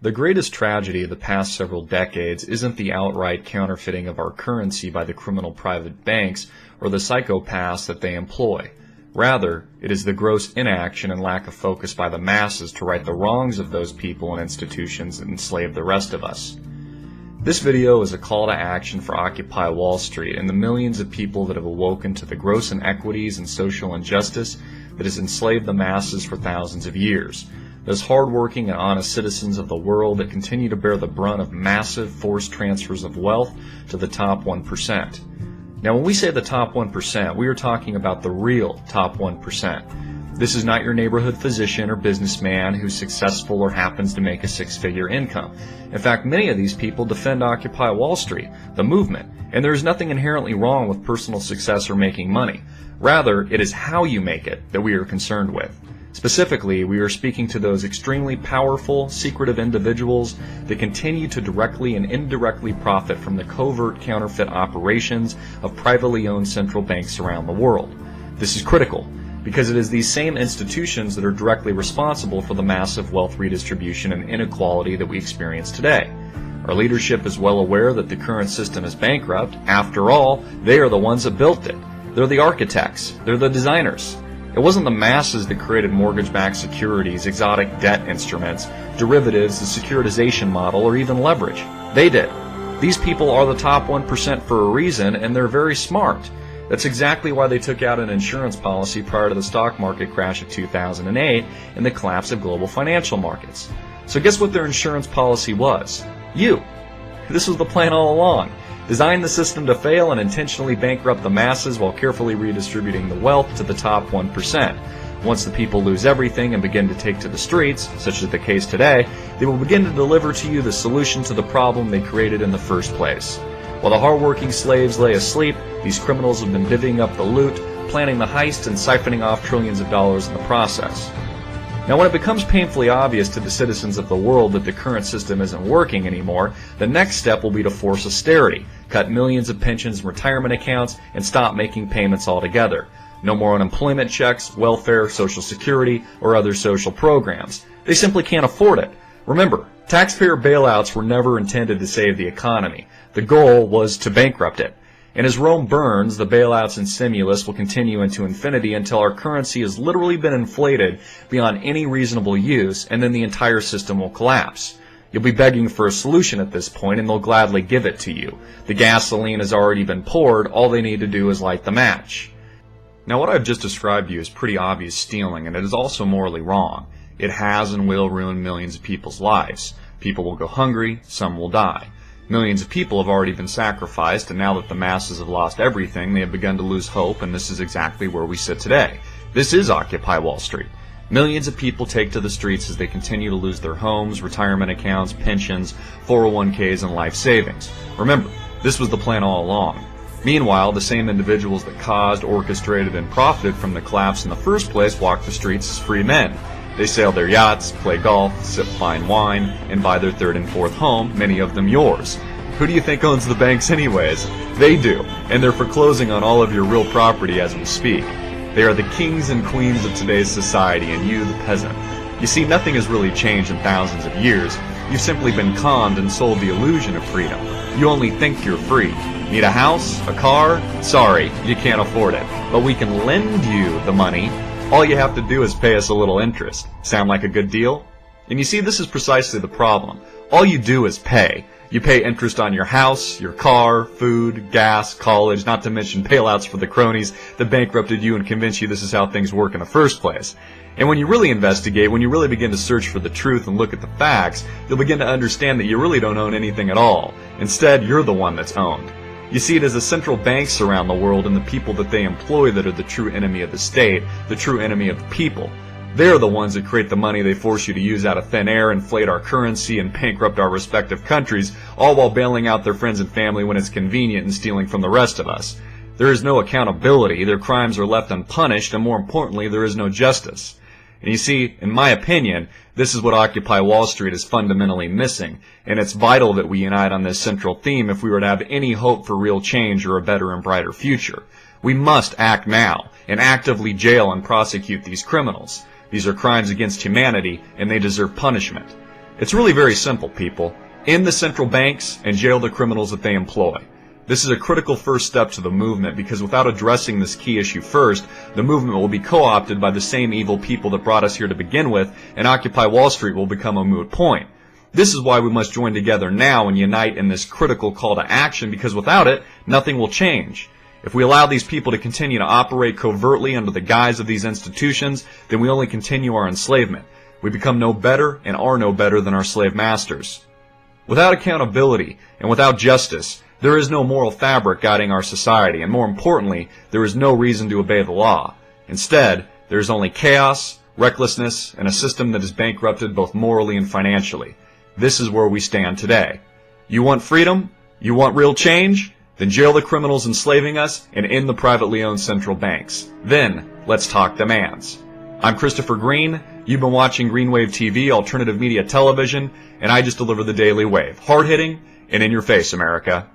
The greatest tragedy of the past several decades isn't the outright counterfeiting of our currency by the criminal private banks or the psychopaths that they employ. Rather, it is the gross inaction and lack of focus by the masses to right the wrongs of those people and institutions that enslave the rest of us. This video is a call to action for Occupy Wall Street and the millions of people that have awoken to the gross inequities and social injustice that has enslaved the masses for thousands of years. Those hardworking and honest citizens of the world that continue to bear the brunt of massive forced transfers of wealth to the top 1%. Now, when we say the top 1%, we are talking about the real top 1%. This is not your neighborhood physician or businessman who's successful or happens to make a six-figure income. In fact, many of these people defend Occupy Wall Street, the movement, and there is nothing inherently wrong with personal success or making money. Rather, it is how you make it that we are concerned with. Specifically, we are speaking to those extremely powerful, secretive individuals that continue to directly and indirectly profit from the covert counterfeit operations of privately owned central banks around the world. This is critical, because it is these same institutions that are directly responsible for the massive wealth redistribution and inequality that we experience today. Our leadership is well aware that the current system is bankrupt. After all, they are the ones that built it. They're the architects. They're the designers. It wasn't the masses that created mortgage-backed securities, exotic debt instruments, derivatives, the securitization model, or even leverage. They did. These people are the top 1% for a reason, and they're very smart. That's exactly why they took out an insurance policy prior to the stock market crash of 2008 and the collapse of global financial markets. So guess what their insurance policy was? You. This was the plan all along. Design the system to fail and intentionally bankrupt the masses while carefully redistributing the wealth to the top 1%. Once the people lose everything and begin to take to the streets, such as the case today, they will begin to deliver to you the solution to the problem they created in the first place. While the hardworking slaves lay asleep, these criminals have been divvying up the loot, planning the heist, and siphoning off trillions of dollars in the process. Now, when it becomes painfully obvious to the citizens of the world that the current system isn't working anymore, the next step will be to force austerity, cut millions of pensions and retirement accounts, and stop making payments altogether. No more unemployment checks, welfare, Social Security, or other social programs. They simply can't afford it. Remember, taxpayer bailouts were never intended to save the economy. The goal was to bankrupt it. And as Rome burns, the bailouts and stimulus will continue into infinity until our currency has literally been inflated beyond any reasonable use, and then the entire system will collapse. You'll be begging for a solution at this point, and they'll gladly give it to you. The gasoline has already been poured. All they need to do is light the match. Now, what I've just described to you is pretty obvious stealing, and it is also morally wrong. It has and will ruin millions of people's lives. People will go hungry, some will die. Millions of people have already been sacrificed, and now that the masses have lost everything, they have begun to lose hope, and this is exactly where we sit today. This is Occupy Wall Street. Millions of people take to the streets as they continue to lose their homes, retirement accounts, pensions, 401ks, and life savings. Remember, this was the plan all along. Meanwhile, the same individuals that caused, orchestrated, and profited from the collapse in the first place walk the streets as free men. They sail their yachts, play golf, sip fine wine, and buy their third and fourth home, many of them yours. Who do you think owns the banks anyways? They do, and they're foreclosing on all of your real property as we speak. They are the kings and queens of today's society, and you, the peasant. You see, nothing has really changed in thousands of years. You've simply been conned and sold the illusion of freedom. You only think you're free. Need a house? A car? Sorry, you can't afford it. But we can lend you the money. All you have to do is pay us a little interest. Sound like a good deal? And you see, this is precisely the problem. All you do is pay. You pay interest on your house, your car, food, gas, college, not to mention bailouts for the cronies that bankrupted you and convinced you this is how things work in the first place. And when you really investigate, when you really begin to search for the truth and look at the facts, you'll begin to understand that you really don't own anything at all. Instead, you're the one that's owned. You see, it is the central banks around the world and the people that they employ that are the true enemy of the state, the true enemy of the people. They're the ones that create the money they force you to use out of thin air, inflate our currency, and bankrupt our respective countries, all while bailing out their friends and family when it's convenient and stealing from the rest of us. There is no accountability, their crimes are left unpunished, and more importantly, there is no justice. And you see, in my opinion, this is what Occupy Wall Street is fundamentally missing, and it's vital that we unite on this central theme if we were to have any hope for real change or a better and brighter future. We must act now, and actively jail and prosecute these criminals. These are crimes against humanity, and they deserve punishment. It's really very simple, people. End the central banks and jail the criminals that they employ. This is a critical first step to the movement because without addressing this key issue first, the movement will be co-opted by the same evil people that brought us here to begin with, and Occupy Wall Street will become a moot point. This is why we must join together now and unite in this critical call to action, because without it, nothing will change. If we allow these people to continue to operate covertly under the guise of these institutions, then we only continue our enslavement. We become no better and are no better than our slave masters. Without accountability and without justice, there is no moral fabric guiding our society, and more importantly, there is no reason to obey the law. Instead, there is only chaos, recklessness, and a system that is bankrupted both morally and financially. This is where we stand today. You want freedom? You want real change? Then jail the criminals enslaving us and end the privately owned central banks. Then, let's talk demands. I'm Christopher Greene. You've been watching Green Wave TV, alternative media television, and I just deliver the Daily Wave. Hard-hitting and in your face, America.